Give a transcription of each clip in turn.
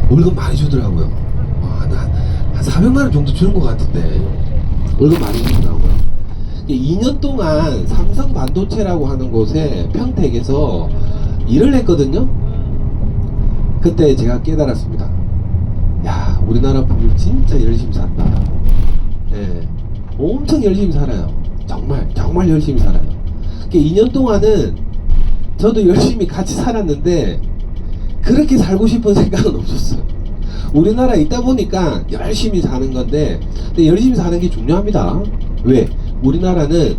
월급 많이 주더라고요. 한 400만 원 정도 주는 것 같은데 월급 많이 주더라고요. 2년 동안 삼성 반도체라고 하는 곳에 평택에서 일을 했거든요. 그때 제가 깨달았습니다. 야, 우리나라 분들 진짜 열심히 산다. 예, 엄청 열심히 살아요. 정말 열심히 살아요. 2년 동안은 저도 열심히 같이 살았는데 그렇게 살고 싶은 생각은 없었어요. 우리나라에 있다 보니까 열심히 사는 건데, 근데 열심히 사는 게 중요합니다. 왜? 우리나라는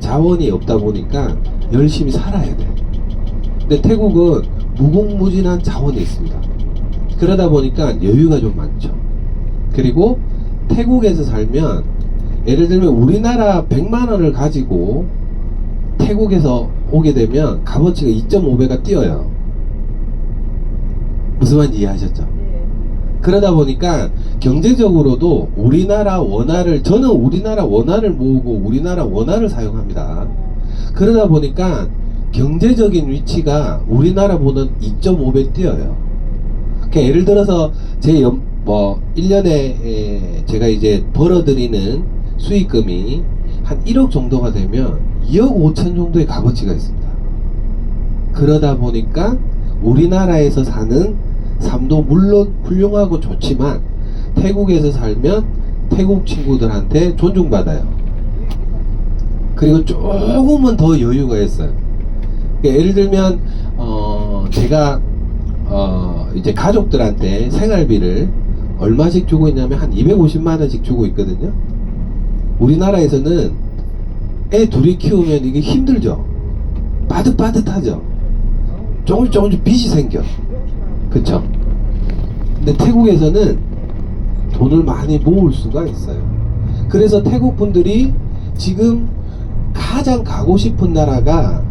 자원이 없다 보니까 열심히 살아야 돼. 근데 태국은 무궁무진한 자원이 있습니다. 그러다 보니까 여유가 좀 많죠. 그리고 태국에서 살면, 예를 들면 우리나라 100만 원을 가지고 태국에서 오게 되면 값어치가 2.5배가 뛰어요. 무슨 말인지 이해하셨죠? 그러다 보니까 경제적으로도 우리나라 원화를, 저는 우리나라 원화를 모으고 우리나라 원화를 사용합니다. 그러다 보니까 경제적인 위치가 우리나라보다는 2.5배 뛰어요. 그러니까 예를 들어서 제 1년에 제가 이제 벌어들이는 수익금이 한 1억 정도가 되면 2억 5천 정도의 값어치가 있습니다. 그러다 보니까 우리나라에서 사는 삶도 물론 훌륭하고 좋지만 태국에서 살면 태국 친구들한테 존중받아요. 그리고 조금은 더 여유가 있어요. 그러니까 예를 들면 제가 이제 가족들한테 생활비를 얼마씩 주고 있냐면 한 250만 원씩 주고 있거든요. 우리나라에서는 애 둘이 키우면 이게 힘들죠. 빠듯빠듯하죠. 조금씩 빚이 생겨. 그쵸? 근데 태국에서는 돈을 많이 모을 수가 있어요. 그래서 태국 분들이 지금 가장 가고 싶은 나라가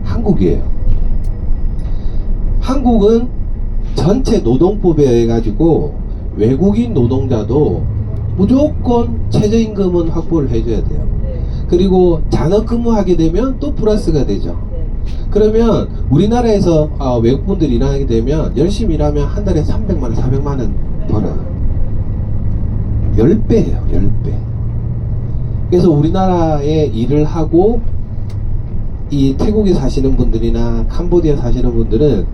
한국이에요. 한국은 전체 노동법에 의해 가지고 외국인 노동자도 무조건 최저임금은 확보를 해줘야 돼요. 그리고 잔업근무하게 되면 또 플러스가 되죠. 그러면 우리나라에서 외국분들이 일하게 되면 열심히 일하면 한 달에 300만원 400만원 벌어요. 10배예요 10배. 그래서 우리나라에 일을 하고 이 태국에 사시는 분들이나 캄보디아 사시는 분들은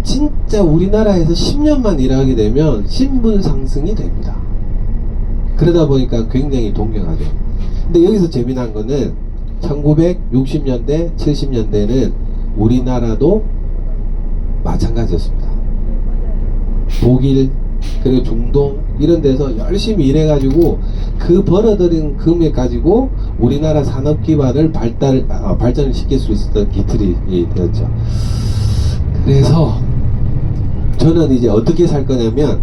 진짜 우리나라에서 10년만 일하게 되면 신분 상승이 됩니다. 그러다 보니까 굉장히 동경하죠. 근데 여기서 재미난 거는 1960년대 70년대는 우리나라도 마찬가지였습니다. 독일 그리고 중동 이런 데서 열심히 일해가지고 그 벌어들인 금액 가지고 우리나라 산업 기반을 발전을 시킬 수 있었던 기틀이 되었죠. 그래서 저는 이제 어떻게 살 거냐면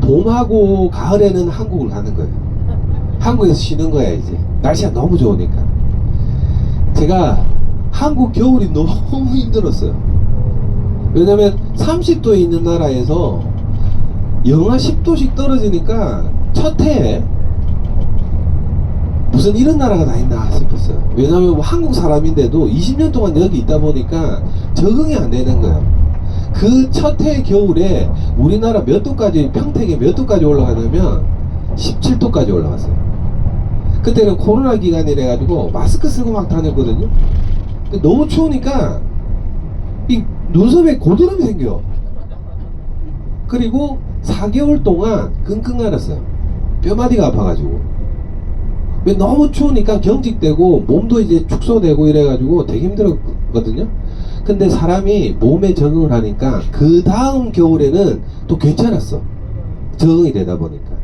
봄하고 가을에는 한국을 가는 거예요. 한국에서 쉬는 거야. 이제 날씨가 너무 좋으니까. 제가 한국 겨울이 너무 힘들었어요. 왜냐면 30도에 있는 나라에서 영하 10도씩 떨어지니까 첫 해에 무슨 이런 나라가 다 있나 싶었어요. 왜냐면 뭐 한국 사람인데도 20년 동안 여기 있다 보니까 적응이 안 되는 거예요. 그 첫 해 겨울에 우리나라 몇 도까지, 평택에 몇 도까지 올라가냐면 17도까지 올라갔어요. 그때는 코로나 기간이라 가지고 마스크 쓰고 막 다녔거든요. 근데 너무 추우니까 이 눈썹에 고드름이 생겨. 그리고 4개월 동안 끙끙 앓았어요. 뼈마디가 아파가지고. 왜 너무 추우니까 경직되고 몸도 이제 축소되고 이래가지고 되게 힘들었거든요. 근데 사람이 몸에 적응을 하니까 그 다음 겨울에는 또 괜찮았어. 적응이 되다 보니까.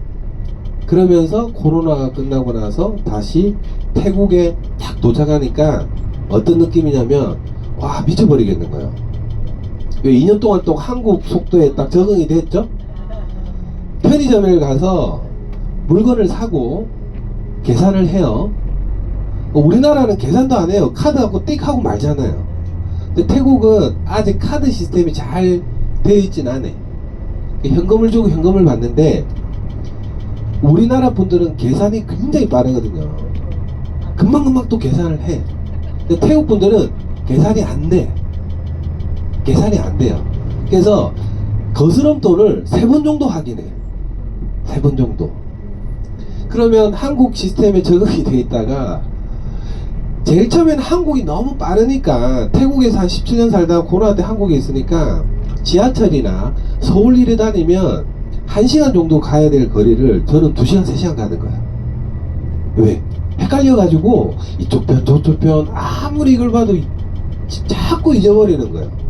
그러면서 코로나가 끝나고 나서 다시 태국에 딱 도착하니까 어떤 느낌이냐면 와, 미쳐버리겠는 거예요. 왜 2년 동안 또 한국 속도에 딱 적응이 됐죠? 편의점에 가서 물건을 사고 계산을 해요. 우리나라는 계산도 안 해요. 카드하고 띡 하고 말잖아요. 근데 태국은 아직 카드 시스템이 잘 되어 있진 않아. 현금을 주고 현금을 받는데 우리나라 분들은 계산이 굉장히 빠르거든요. 금방금방 또 계산을 해. 근데 태국 분들은 계산이 안 돼. 계산이 안 돼요. 그래서 거스름돈을 3번 정도 확인해요. 3번 정도. 그러면 한국 시스템에 적응이 돼 있다가 제일 처음에는 한국이 너무 빠르니까 태국에서 한 17년 살다가 코로나 때 한국에 있으니까 지하철이나 서울 일에 다니면 1시간 정도 가야 될 거리를 저는 2시간, 3시간 가는 거야. 왜? 헷갈려가지고 이쪽 편, 저쪽 편 아무리 이걸 봐도 자꾸 잊어버리는 거예요.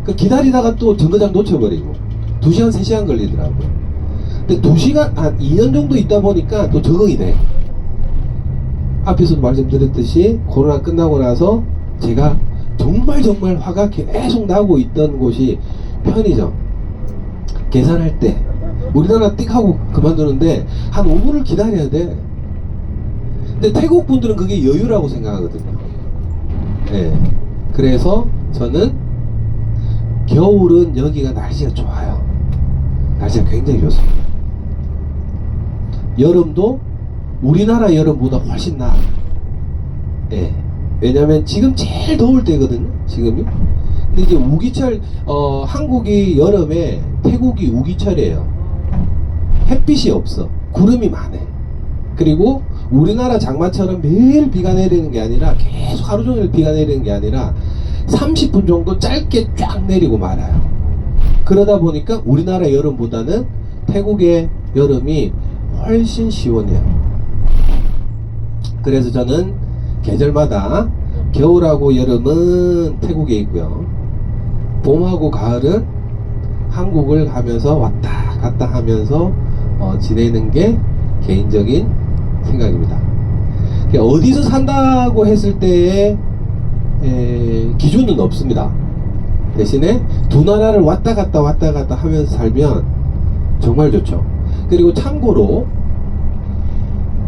그 기다리다가 또 정거장 놓쳐버리고 2시간, 3시간 걸리더라고요. 근데 2시간, 한 2년 정도 있다 보니까 또 적응이 돼. 앞에서도 말씀드렸듯이 코로나 끝나고 나서 제가 정말 화가 계속 나고 있던 곳이 편의점. 계산할 때 우리나라 띡 하고 그만두는데 한 5분을 기다려야 돼. 근데 태국 분들은 그게 여유라고 생각하거든요. 네. 그래서 저는 겨울은 여기가 날씨가 좋아요. 날씨가 굉장히 좋습니다. 여름도 우리나라 여름보다 훨씬 나아요. 예. 왜냐면 지금 제일 더울 때거든요. 지금이. 근데 이제 우기철, 한국이 여름에 태국이 우기철이에요. 햇빛이 없어. 구름이 많아. 그리고 우리나라 장마처럼 매일 비가 내리는 게 아니라 계속 하루 종일 비가 내리는 게 아니라 30분 정도 짧게 쫙 내리고 말아요. 그러다 보니까 우리나라 여름보다는 태국의 여름이 훨씬 시원해요. 그래서 저는 계절마다 겨울하고 여름은 태국에 있고요. 봄하고 가을은 한국을 가면서 왔다 갔다 하면서 지내는 게 개인적인 생각입니다. 어디서 산다고 했을 때의 기준은 없습니다. 대신에 두 나라를 왔다 갔다 하면서 살면 정말 좋죠. 그리고 참고로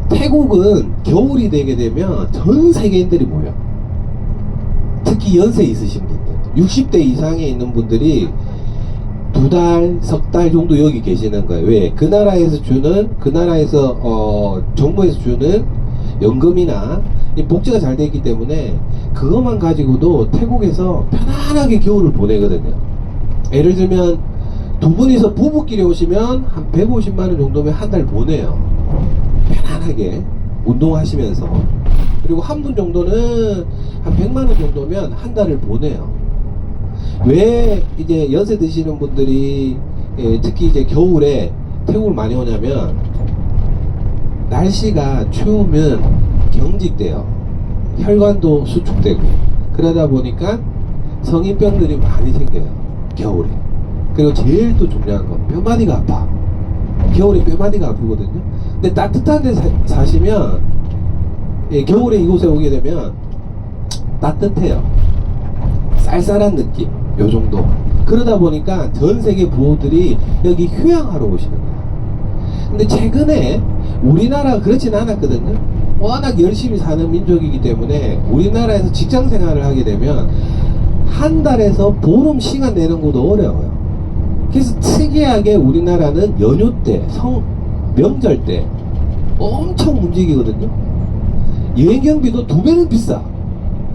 태국은 겨울이 되게 되면 전 세계인들이 모여. 특히 연세 있으신 분들 60대 이상에 있는 분들이 2달, 석 달 정도 여기 계시는 거예요. 왜? 그 나라에서 주는, 그 나라에서 정부에서 주는 연금이나 복지가 잘 돼 있기 때문에 그것만 가지고도 태국에서 편안하게 겨울을 보내거든요. 예를 들면 두 분이서 부부끼리 오시면 한 150만 원 정도면 한 달 보내요. 편안하게 운동하시면서. 그리고 한 분 정도는 한 100만 원 정도면 한 달을 보내요. 왜 이제 연세 드시는 분들이 특히 이제 겨울에 태국을 많이 오냐면 날씨가 추우면 경직돼요. 혈관도 수축되고 그러다 보니까 성인병들이 많이 생겨요. 겨울에. 그리고 제일 또 중요한 건 뼈마디가 아파. 겨울에 뼈마디가 아프거든요. 근데 따뜻한 데 사시면 겨울에 이곳에 오게 되면 따뜻해요. 쌀쌀한 느낌 요 정도. 그러다 보니까 전 세계 부호들이 여기 휴양하러 오시는 거예요. 근데 최근에 우리나라가 그렇진 않았거든요. 워낙 열심히 사는 민족이기 때문에 우리나라에서 직장 생활을 하게 되면 한 달에서 보름 시간 내는 것도 어려워요. 그래서 특이하게 우리나라는 연휴 때, 명절 때 엄청 움직이거든요. 여행 경비도 2배는 비싸.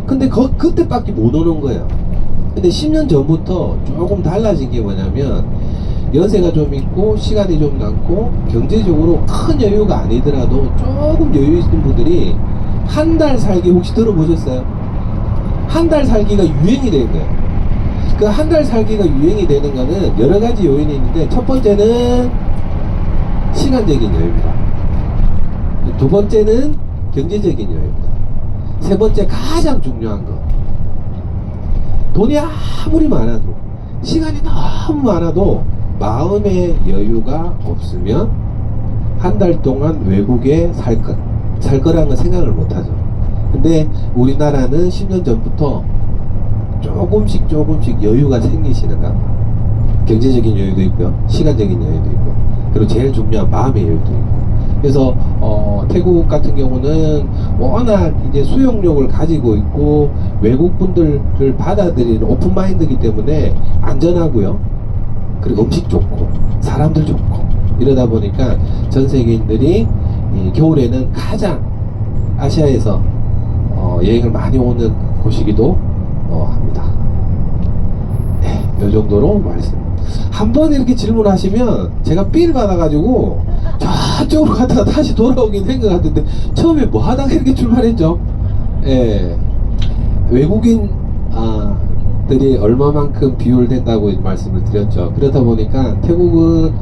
근데 그때밖에 못 오는 거예요. 근데 10년 전부터 조금 달라진 게 뭐냐면 연세가 좀 있고 시간이 좀 남고 경제적으로 큰 여유가 아니더라도 조금 여유 있는 분들이 한 달 살기 혹시 들어보셨어요? 한 달 살기가 유행이 된 거예요. 그 한 달 살기가 유행이 되는 거는 여러 가지 요인이 있는데 첫 번째는 시간적인 여유입니다. 두 번째는 경제적인 여유입니다. 세 번째 가장 중요한 거 돈이 아무리 많아도 시간이 너무 많아도 마음의 여유가 없으면 한 달 동안 외국에 살 거라는 건 생각을 못하죠. 근데 우리나라는 10년 전부터 조금씩 여유가 생기시는가. 경제적인 여유도 있고요, 시간적인 여유도 있고, 그리고 제일 중요한 마음의 여유도 있고. 그래서 태국 같은 경우는 워낙 이제 수용력을 가지고 있고 외국 분들을 받아들이는 오픈 마인드이기 때문에 안전하고요. 그리고 음식 좋고 사람들 좋고 이러다 보니까 전 세계인들이 겨울에는 가장 아시아에서 여행을 많이 오는 곳이기도 합니다. 네, 요 정도로 말씀. 한 번 이렇게 질문하시면 제가 삘 받아가지고 저쪽으로 갔다가 다시 돌아오긴 한 것 같은데, 처음에 뭐 하다가 이렇게 출발했죠. 예. 외국인 들이 얼마만큼 비율된다고 말씀을 드렸죠. 그러다 보니까 태국은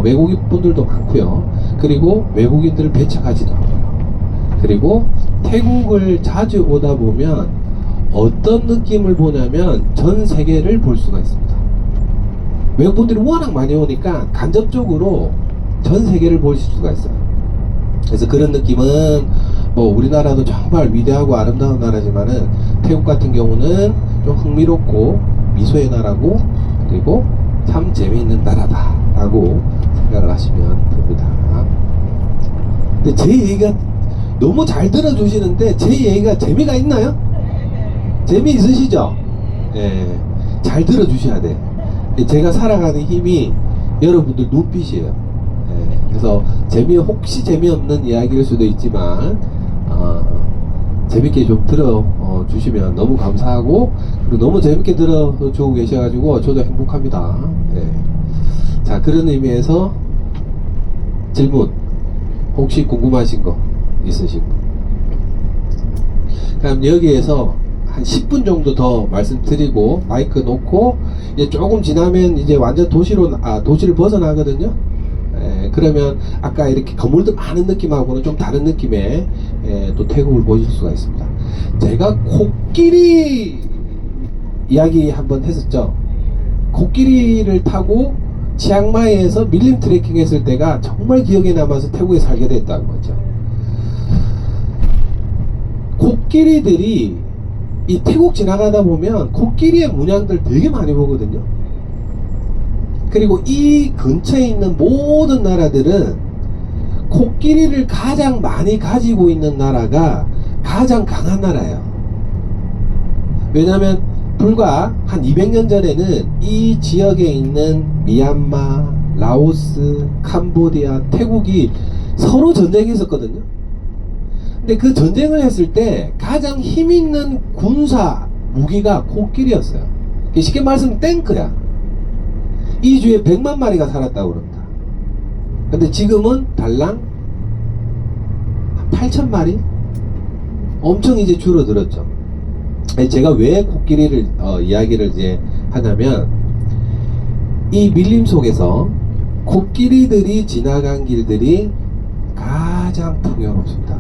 외국인 분들도 많고요. 그리고 외국인들을 배척하지도 않고요. 그리고 태국을 자주 오다 보면 어떤 느낌을 보냐면 전 세계를 볼 수가 있습니다. 외국분들이 워낙 많이 오니까 간접적으로 전 세계를 볼 수가 있어요. 그래서 그런 느낌은 뭐 우리나라도 정말 위대하고 아름다운 나라지만은 태국 같은 경우는 좀 흥미롭고 미소의 나라고, 그리고 참 재미있는 나라다 라고 생각을 하시면 됩니다. 근데 제 얘기가 너무 잘 들어주시는데 제 얘기가 재미가 있나요? 재미있으시죠? 예, 잘 들어주셔야 돼. 제가 살아가는 힘이 여러분들 눈빛이에요. 예, 그래서 혹시 재미없는 이야기일 수도 있지만 재밌게 좀 들어주시면 너무 감사하고, 그리고 너무 재밌게 들어주고 계셔가지고 저도 행복합니다. 예. 자, 그런 의미에서 질문 혹시 궁금하신 거 있으신 분? 그럼 여기에서 한 10분 정도 더 말씀드리고 마이크 놓고 이제 조금 지나면 이제 완전 도시를 벗어나거든요. 그러면 아까 이렇게 건물들 많은 느낌하고는 좀 다른 느낌의 또 태국을 보실 수가 있습니다. 제가 코끼리 이야기 한번 했었죠. 코끼리를 타고 치앙마이에서 밀림 트레킹 했을 때가 정말 기억에 남아서 태국에 살게 됐다고 하죠. 코끼리들이 이 태국 지나가다 보면 코끼리의 문양들 되게 많이 보거든요. 그리고 이 근처에 있는 모든 나라들은 코끼리를 가장 많이 가지고 있는 나라가 가장 강한 나라예요. 왜냐하면 불과 한 200년 전에는 이 지역에 있는 미얀마, 라오스, 캄보디아, 태국이 서로 전쟁했었거든요. 근데 그 전쟁을 했을 때 가장 힘있는 군사 무기가 코끼리였어요. 쉽게 말하면 탱크야. 이 주에 100만 마리가 살았다고 그럽니다. 근데 지금은 달랑 8천 마리? 엄청 이제 줄어들었죠. 제가 왜 코끼리를 이야기를 이제 하냐면, 이 밀림 속에서 코끼리들이 지나간 길들이 가장 풍요롭습니다.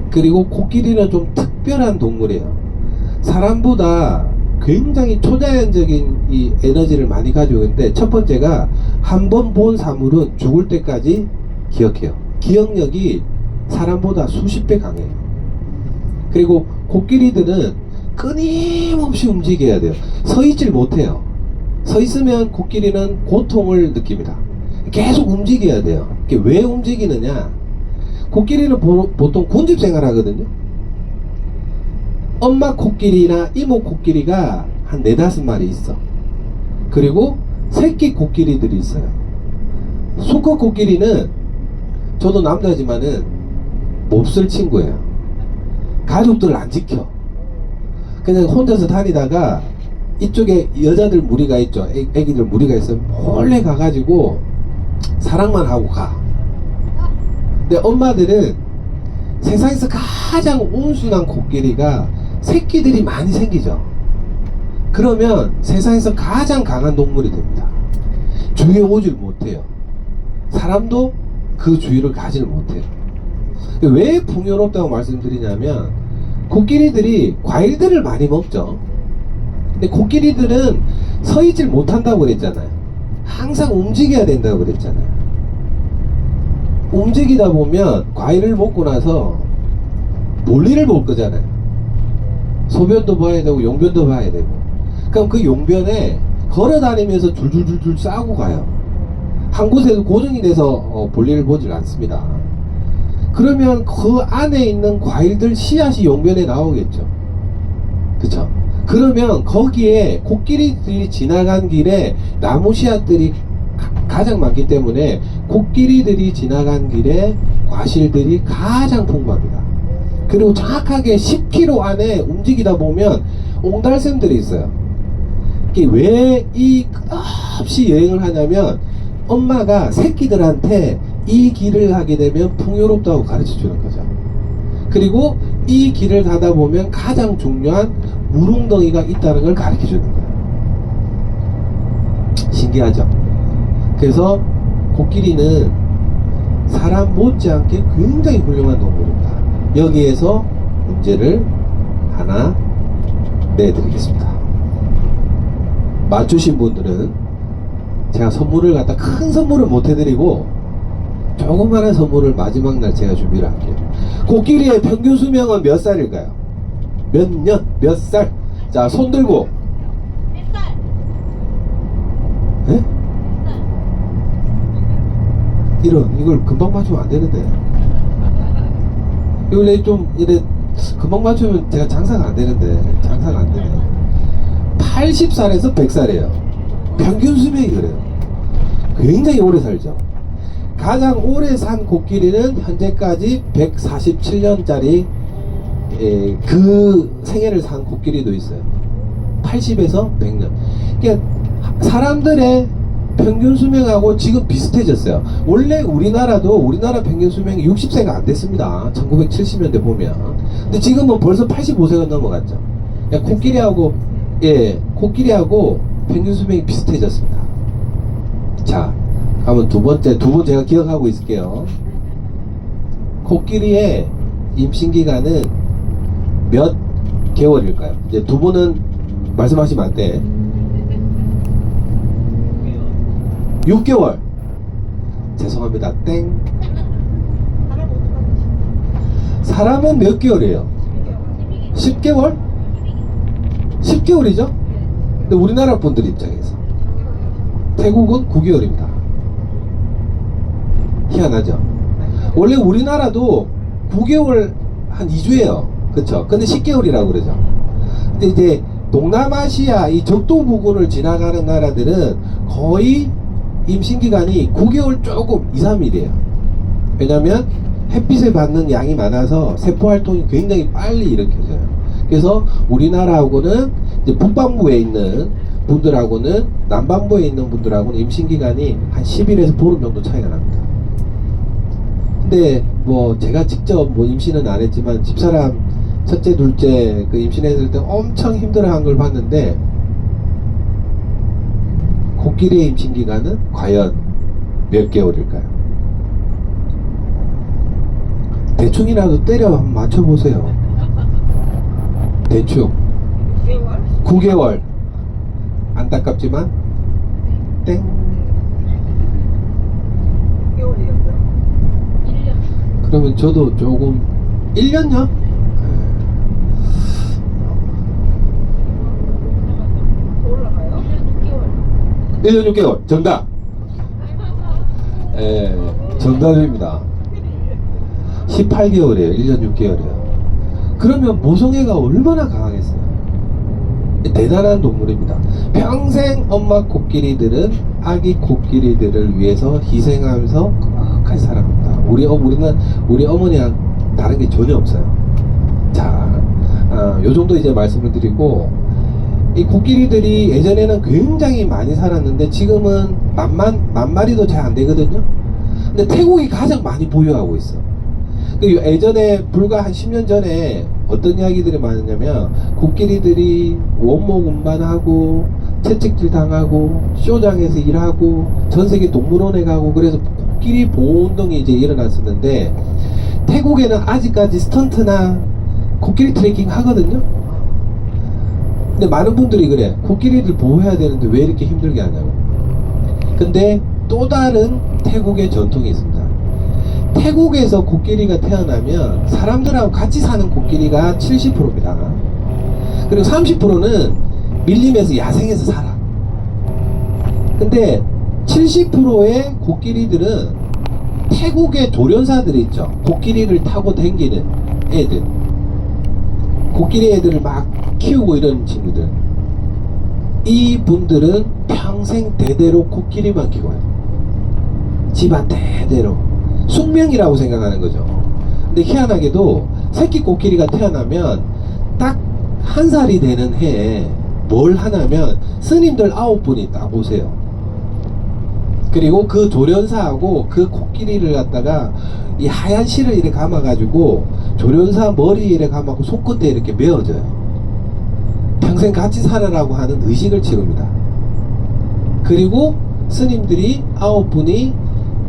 그리고 코끼리는 좀 특별한 동물이에요. 사람보다 굉장히 초자연적인 이 에너지를 많이 가지고 있는데, 첫 번째가 한 번 본 사물은 죽을 때까지 기억해요. 기억력이 사람보다 수십 배 강해요. 그리고 코끼리들은 끊임없이 움직여야 돼요. 서 있질 못해요. 서 있으면 코끼리는 고통을 느낍니다. 계속 움직여야 돼요. 왜 움직이느냐? 코끼리는 보통 군집 생활하거든요. 엄마 코끼리나 이모 코끼리가 한 4-5마리 있어. 그리고 새끼 코끼리들이 있어요. 수컷 코끼리는, 저도 남자지만은 몹쓸 친구예요. 가족들을 안 지켜. 그냥 혼자서 다니다가 이쪽에 여자들 무리가 있죠. 애기들 무리가 있으면 몰래 가가지고 사랑만 하고 가. 근데 엄마들은 세상에서 가장 온순한 코끼리가 새끼들이 많이 생기죠. 그러면 세상에서 가장 강한 동물이 됩니다. 주위에 오질 못해요. 사람도 그 주위를 가지를 못해요. 왜 풍요롭다고 말씀드리냐면, 코끼리들이 과일들을 많이 먹죠. 근데 코끼리들은 서 있질 못한다고 그랬잖아요. 항상 움직여야 된다고 그랬잖아요. 움직이다 보면 과일을 먹고 나서 볼일을 볼 거잖아요. 소변도 봐야 되고 용변도 봐야 되고. 그럼 그 용변에 걸어 다니면서 줄줄줄줄 싸고 가요. 한 곳에서 고정이 돼서 볼일을 보질 않습니다. 그러면 그 안에 있는 과일들 씨앗이 용변에 나오겠죠. 그쵸? 그러면 거기에 코끼리들이 지나간 길에 나무 씨앗들이 가장 많기 때문에 코끼리들이 지나간 길에 과실들이 가장 풍부합니다. 그리고 정확하게 10km 안에 움직이다 보면 옹달샘들이 있어요. 왜 이 끝없이 여행을 하냐면 엄마가 새끼들한테 이 길을 가게 되면 풍요롭다고 가르쳐 주는 거죠. 그리고 이 길을 가다 보면 가장 중요한 물웅덩이가 있다는 걸 가르쳐 주는 거예요. 신기하죠? 그래서 코끼리는 사람 못지않게 굉장히 훌륭한 동물입니다. 여기에서 문제를 하나 내드리겠습니다. 맞추신 분들은 제가 선물을 갖다 큰 선물을 못 해드리고 조그마한 선물을 마지막 날 제가 준비를 할게요. 코끼리의 평균 수명은 몇 살일까요? 몇 년? 몇 살? 자, 손 들고. 몇 살? 에? 이걸 금방 맞추면 안 되는데. 이걸 좀 이래 금방 맞추면 제가 장사가 안 되는데. 장사가 안 되네. 80살에서 100살이에요. 평균 수명이 그래요. 굉장히 오래 살죠. 가장 오래 산 코끼리는 현재까지 147년짜리 그 생애를 산 코끼리도 있어요. 80에서 100년. 그러니까 사람들의 평균 수명하고 지금 비슷해졌어요. 원래 우리나라 평균 수명이 60세가 안 됐습니다. 1970년대 보면. 근데 지금은 벌써 85세가 넘어갔죠. 그러니까 코끼리하고 평균 수명이 비슷해졌습니다. 자, 그러면 두 분 제가 기억하고 있을게요. 코끼리의 임신 기간은 몇 개월일까요? 이제 두 분은 말씀하시면 안 돼. 6개월. 죄송합니다. 땡. 사람은 몇 개월이에요? 10개월? 10개월이죠? 근데 우리나라 분들 입장에서 태국은 9개월입니다. 희한하죠? 원래 우리나라도 9개월 한 2주예요. 그쵸? 근데 10개월이라고 그러죠. 근데 이제 동남아시아 이 적도 부근을 지나가는 나라들은 거의 임신기간이 9개월 조금 2, 3일이에요. 왜냐면 햇빛을 받는 양이 많아서 세포활동이 굉장히 빨리 일으켜져요. 그래서 우리나라하고는 이제 북반부에 있는 분들하고는 남반부에 있는 분들하고는 임신기간이 한 10일에서 보름 정도 차이가 납니다. 근데 뭐 제가 직접 뭐 임신은 안 했지만 집사람 첫째 둘째 그 임신했을 때 엄청 힘들어한 걸 봤는데 코끼리의 임신기간은 과연 몇 개월일까요? 대충이라도 때려 한번 맞춰보세요. 대충 9개월. 안타깝지만 땡. 1년. 그러면 저도 조금 1년요? 1년 6개월. 정답. 정답입니다. 18개월이에요. 1년 6개월이에요. 그러면 모성애가 얼마나 강하겠어요? 대단한 동물입니다. 평생 엄마 코끼리들은 아기 코끼리들을 위해서 희생하면서 끝까지 살아갑니다. 우리 어머니랑 다른 게 전혀 없어요. 자, 요 정도 이제 말씀을 드리고, 이 코끼리들이 예전에는 굉장히 많이 살았는데 지금은 만 마리도 잘 안 되거든요. 근데 태국이 가장 많이 보유하고 있어. 예전에 불과 한 10년 전에 어떤 이야기들이 많았냐면 코끼리들이 원목 운반하고 채찍질 당하고 쇼장에서 일하고 전세계 동물원에 가고 그래서 코끼리 보호운동이 이제 일어났었는데 태국에는 아직까지 스턴트나 코끼리 트레킹 하거든요. 근데 많은 분들이 그래, 코끼리를 보호해야 되는데 왜 이렇게 힘들게 하냐고. 근데 또 다른 태국의 전통이 있습니다. 태국에서 코끼리가 태어나면 사람들하고 같이 사는 코끼리가 70%입니다. 그리고 30%는 밀림에서 야생에서 살아. 근데 70%의 코끼리들은 태국의 조련사들이 있죠. 코끼리를 타고 다니는 애들. 코끼리 애들을 막 키우고 이런 친구들. 이 분들은 평생 대대로 코끼리만 키워요. 집안 대대로. 숙명이라고 생각하는 거죠. 근데 희한하게도 새끼 코끼리가 태어나면 딱 1살이 되는 해에 뭘 하냐면 스님들 9분이 딱 오세요. 그리고 그 조련사하고 그 코끼리를 갖다가 이 하얀 실을 이렇게 감아가지고 조련사 머리에 이렇게 감아고 손끝에 이렇게 메어줘요. 평생 같이 살아라고 하는 의식을 치릅니다. 그리고 스님들이 9분이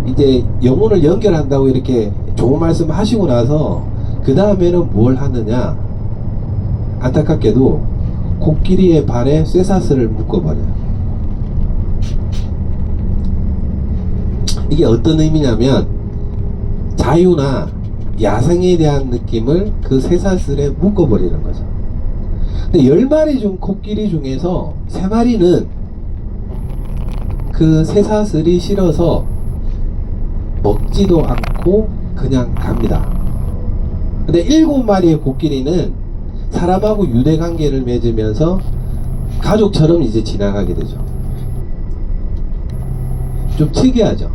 이제 영혼을 연결한다고 이렇게 좋은 말씀 하시고 나서 그 다음에는 뭘 하느냐, 안타깝게도 코끼리의 발에 쇠사슬을 묶어버려요. 이게 어떤 의미냐면 자유나 야생에 대한 느낌을 그 쇠사슬에 묶어버리는 거죠. 근데 10마리 중 코끼리 중에서 3마리는 그 쇠사슬이 싫어서 먹지도 않고 그냥 갑니다. 근데 7마리의 코끼리는 사람하고 유대관계를 맺으면서 가족처럼 이제 지나가게 되죠. 좀 특이하죠.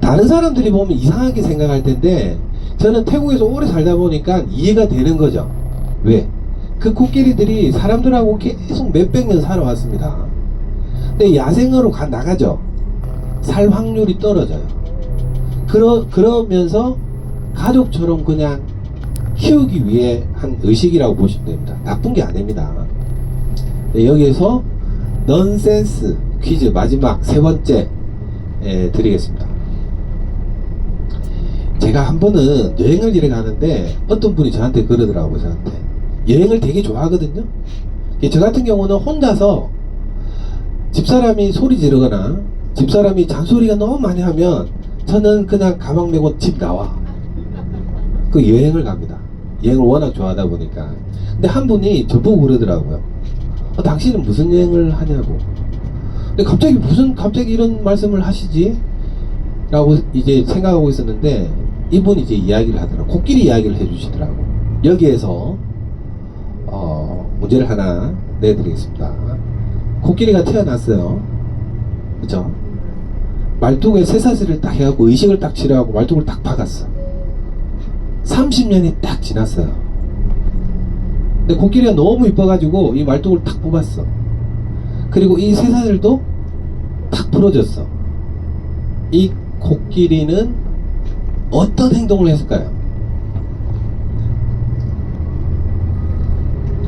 다른 사람들이 보면 이상하게 생각할 텐데 저는 태국에서 오래 살다 보니까 이해가 되는 거죠. 왜? 그 코끼리들이 사람들하고 계속 몇백 년 살아왔습니다. 근데 야생으로 나가죠. 살 확률이 떨어져요. 그러면서 가족처럼 그냥 키우기 위해 한 의식이라고 보시면 됩니다. 나쁜 게 아닙니다. 네, 여기에서 넌센스 퀴즈 마지막 3번째 드리겠습니다. 제가 한 번은 여행을 이래 가는데 어떤 분이 저한테 그러더라고요. 저한테 여행을 되게 좋아하거든요. 저 같은 경우는 혼자서 집사람이 소리 지르거나 집사람이 잔소리가 너무 많이 하면 저는 그냥 가방 메고 집 나와. 그 여행을 갑니다. 여행을 워낙 좋아하다 보니까. 근데 한 분이 저보고 그러더라고요. 당신은 무슨 여행을 하냐고. 근데 갑자기 이런 말씀을 하시지? 라고 이제 생각하고 있었는데 이분이 이제 이야기를 하더라고요. 코끼리 이야기를 해주시더라고요. 여기에서 문제를 하나 내드리겠습니다. 코끼리가 태어났어요. 그죠? 말뚝에 쇠사슬을 딱 해갖고 의식을 딱 치료하고 말뚝을 딱 박았어. 30년이 딱 지났어요. 근데 코끼리가 너무 이뻐가지고 이 말뚝을 탁 뽑았어. 그리고 이 쇠사슬도 탁 풀어졌어. 이 코끼리는 어떤 행동을 했을까요?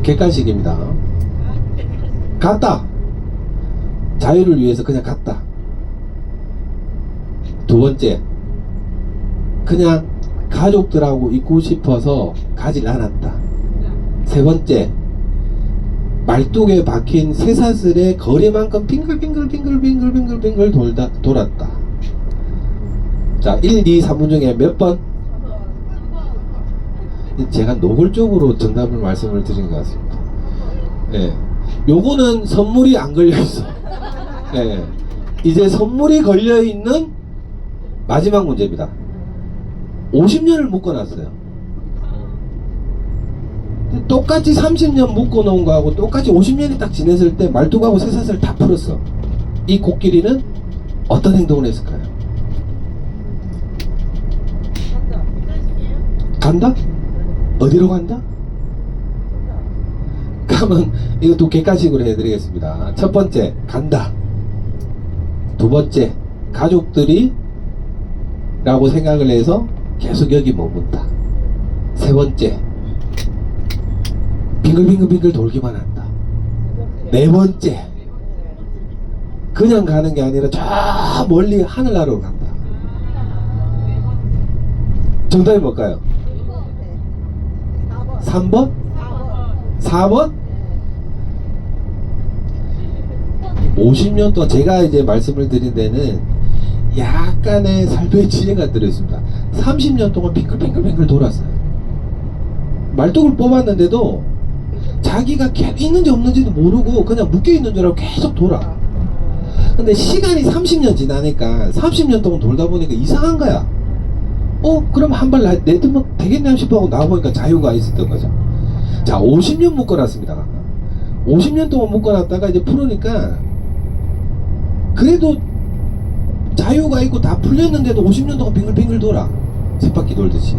객관식입니다. 갔다. 자유를 위해서 그냥 갔다. 2번째, 그냥 가족들하고 있고 싶어서 가지 않았다. 3번째, 말뚝에 박힌 쇠사슬의 거리만큼 빙글빙글 돌았다. 자, 1, 2, 3분 중에 몇 번? 제가 노골적으로 정답을 말씀을 드린 것 같습니다. 예. 요거는 선물이 안 걸려있어. 예. 이제 선물이 걸려있는 마지막 문제입니다. 50년을 묶어놨어요. 똑같이 30년 묶어놓은 거하고 똑같이 50년이 딱 지냈을 때 말뚝하고 쇠사슬을 다 풀었어. 이 코끼리는 어떤 행동을 했을까요? 간다? 어디로 간다? 그러면 이것도 객관식으로 해드리겠습니다. 첫 번째, 간다. 2번째, 가족들이 라고 생각을 해서 계속 여기 머문다. 3번째, 빙글빙글 돌기만 한다. 4번째, 그냥 가는 게 아니라 저 멀리 하늘나라로 간다. 정답이 뭘까요? 3번? 4번? 50년 동안 제가 이제 말씀을 드린 데는 약간의 삶의 지혜가 들어있습니다. 30년 동안 빙글빙글 돌았어요. 말뚝을 뽑았는데도 자기가 있는지 없는지도 모르고 그냥 묶여있는 줄 알고 계속 돌아. 근데 시간이 30년 지나니까 30년 동안 돌다 보니까 이상한 거야. 그럼 한 발 내두면 되겠냐 싶어하고 나와보니까 자유가 있었던 거죠. 자, 50년 묶어놨습니다. 50년 동안 묶어놨다가 이제 풀으니까 그래도 자유가 있고 다 풀렸는데도 50년 동안 빙글빙글 돌아. 쳇바퀴 돌듯이.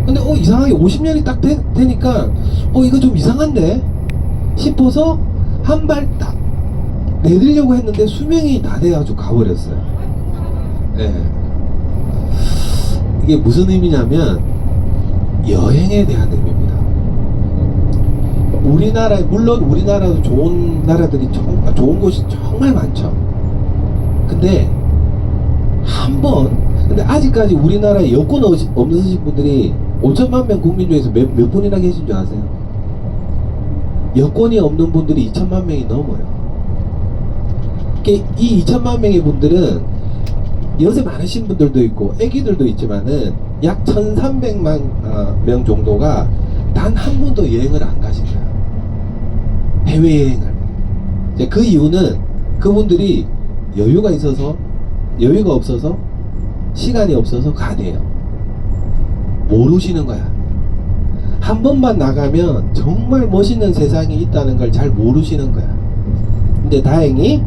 근데 이상하게 50년이 딱 되니까 이거 좀 이상한데? 싶어서 한 발 딱 내리려고 했는데 수명이 다 돼가지고 가버렸어요. 예. 이게 무슨 의미냐면 여행에 대한 의미입니다. 우리나라, 물론 우리나라도 좋은 나라들이 좋은 곳이 정말 많죠. 근데 근데 아직까지 우리나라에 여권 없으신 분들이 5천만 명 국민 중에서 몇 분이나 계신 줄 아세요? 여권이 없는 분들이 2천만 명이 넘어요. 이 2천만 명의 분들은 연세 많으신 분들도 있고 애기들도 있지만은 약 1300만 명 정도가 단 한 번도 여행을 안 가신 거야. 해외여행을. 그 이유는 그분들이 여유가 없어서 시간이 없어서 가대요. 모르시는 거야. 한 번만 나가면 정말 멋있는 세상이 있다는 걸 잘 모르시는 거야. 근데 다행히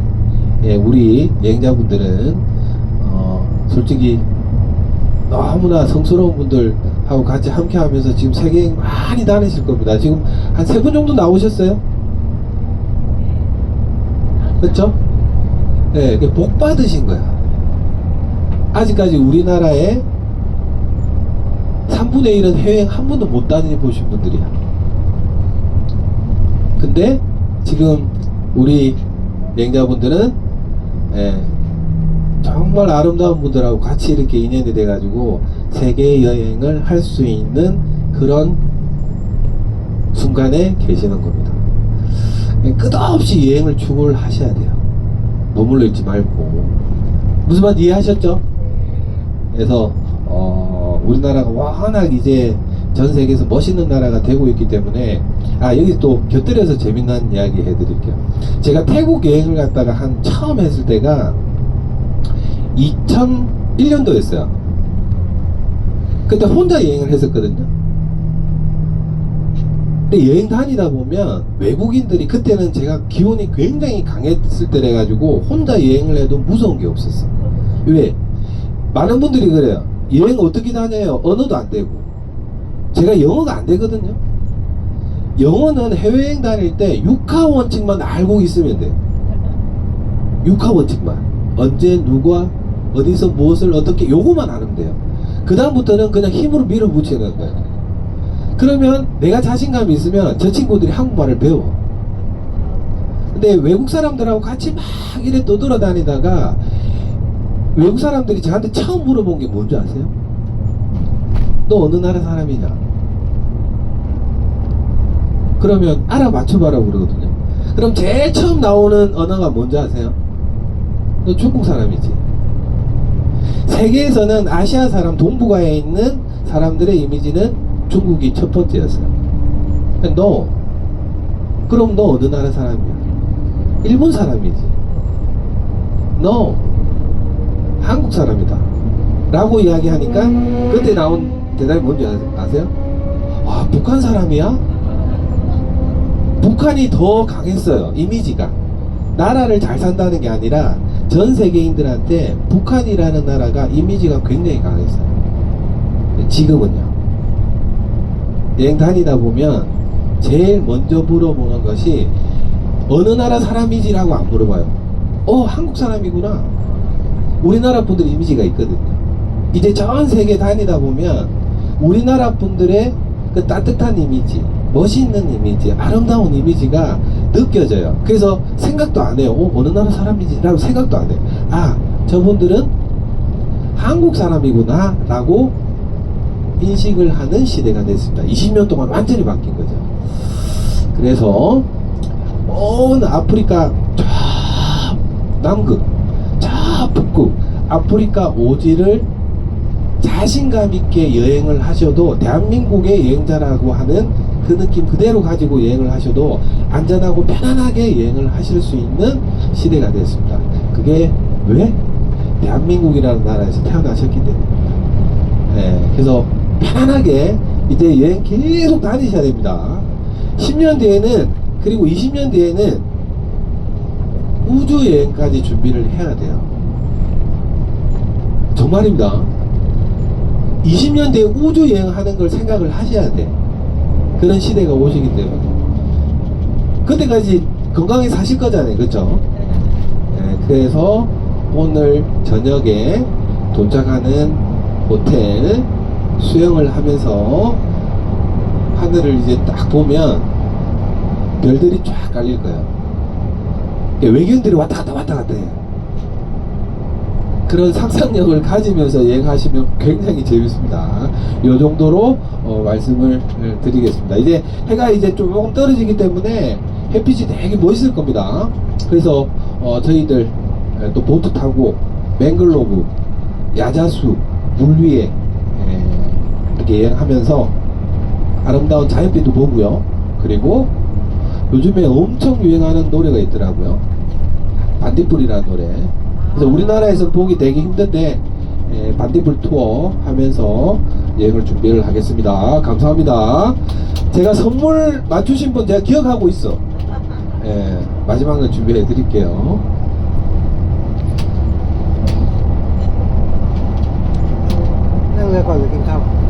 우리 여행자분들은 솔직히 너무나 성스러운 분들하고 같이 함께 하면서 지금 세계여행 많이 다니실 겁니다. 지금 한 3분 정도 나오셨어요? 그렇죠? 네, 복 받으신 거야. 아직까지 우리나라에 3분의 1은 해외여행 한 번도 못 다녀보신 분들이야. 근데 지금 우리 여행자분들은 정말 아름다운 분들하고 같이 이렇게 인연이 돼가지고 세계 여행을 할 수 있는 그런 순간에 계시는 겁니다. 끝없이 여행을 추구를 하셔야 돼요. 머물러 있지 말고. 무슨 말 이해하셨죠? 그래서 우리나라가 워낙 이제 전 세계에서 멋있는 나라가 되고 있기 때문에 여기 또 곁들여서 재미난 이야기 해드릴게요. 제가 태국 여행을 갔다가 처음 했을 때가 2001년도였어요. 그때 혼자 여행을 했었거든요. 근데 여행 다니다 보면 외국인들이, 그때는 제가 기운이 굉장히 강했을 때래 가지고 혼자 여행을 해도 무서운 게 없었어. 왜? 많은 분들이 그래요. 여행 어떻게 다녀요? 언어도 안 되고. 제가 영어가 안 되거든요. 영어는 해외여행 다닐 때 6하 원칙만 알고 있으면 돼요. 6하 원칙만. 언제, 누가, 어디서 무엇을 어떻게, 요거만 아는 돼요. 그 다음부터는 그냥 힘으로 밀어붙이는 거예요. 그러면 내가 자신감이 있으면 저 친구들이 한국말을 배워. 근데 외국 사람들하고 같이 막 이래 떠돌아다니다가 외국 사람들이 저한테 처음 물어본 게 뭔지 아세요? 너 어느 나라 사람이냐? 그러면 알아맞혀봐라 그러거든요. 그럼 제일 처음 나오는 언어가 뭔지 아세요? 너 중국 사람이지. 세계에서는 아시아 사람, 동북아에 있는 사람들의 이미지는 중국이 첫 번째였어요. 그럼 너 어느 나라 사람이야? 일본 사람이지. 너 한국 사람이다 라고 이야기하니까 그때 나온 대답이 뭔지 아세요? 북한 사람이야? 북한이 더 강했어요. 이미지가. 나라를 잘 산다는 게 아니라 전 세계인들한테 북한이라는 나라가 이미지가 굉장히 강했어요. 지금은요, 여행 다니다 보면 제일 먼저 물어보는 것이 어느 나라 사람이지라고 안 물어봐요. 한국 사람이구나. 우리나라 분들 이미지가 있거든요. 이제 전 세계 다니다 보면 우리나라 분들의 그 따뜻한 이미지, 멋있는 이미지, 아름다운 이미지가 느껴져요. 그래서 생각도 안 해요. 어느 나라 사람이지? 라고 생각도 안 해요. 저분들은 한국 사람이구나 라고 인식을 하는 시대가 됐습니다. 20년 동안 완전히 바뀐 거죠. 그래서 온 아프리카 저 남극, 저 북극, 아프리카 오지를 자신감 있게 여행을 하셔도, 대한민국의 여행자라고 하는 그 느낌 그대로 가지고 여행을 하셔도 안전하고 편안하게 여행을 하실 수 있는 시대가 됐습니다. 그게 왜? 대한민국이라는 나라에서 태어나셨기 때문에. 그래서 편안하게 이제 여행 계속 다니셔야 됩니다. 10년 뒤에는, 그리고 20년 뒤에는 우주 여행까지 준비를 해야 돼요. 정말입니다. 20년 뒤에 우주 여행하는 걸 생각을 하셔야 돼. 그런 시대가 오시기 때문에. 그때까지 건강히 사실 거잖아요, 그렇죠? 그래서 오늘 저녁에 도착하는 호텔 수영을 하면서 하늘을 이제 딱 보면 별들이 쫙 깔릴 거예요. 외계인들이 왔다 갔다 해요. 그런 상상력을 가지면서 여행하시면 굉장히 재밌습니다. 이 정도로 말씀을 드리겠습니다. 이제 해가 이제 조금 떨어지기 때문에 햇빛이 되게 멋있을 겁니다. 그래서 저희들 또 보트 타고 맹글로브, 야자수, 물 위에 이렇게 여행하면서 아름다운 자연빛도 보고요. 그리고 요즘에 엄청 유행하는 노래가 있더라고요. 반딧불이라는 노래. 그래서 우리나라에서 보기 되게 힘든데 반딧불 투어 하면서 여행을 준비를 하겠습니다. 감사합니다. 제가 선물 맞추신 분 제가 기억하고 있어. 마지막으로 준비해 드릴게요. Đang lên coi việc kinh không?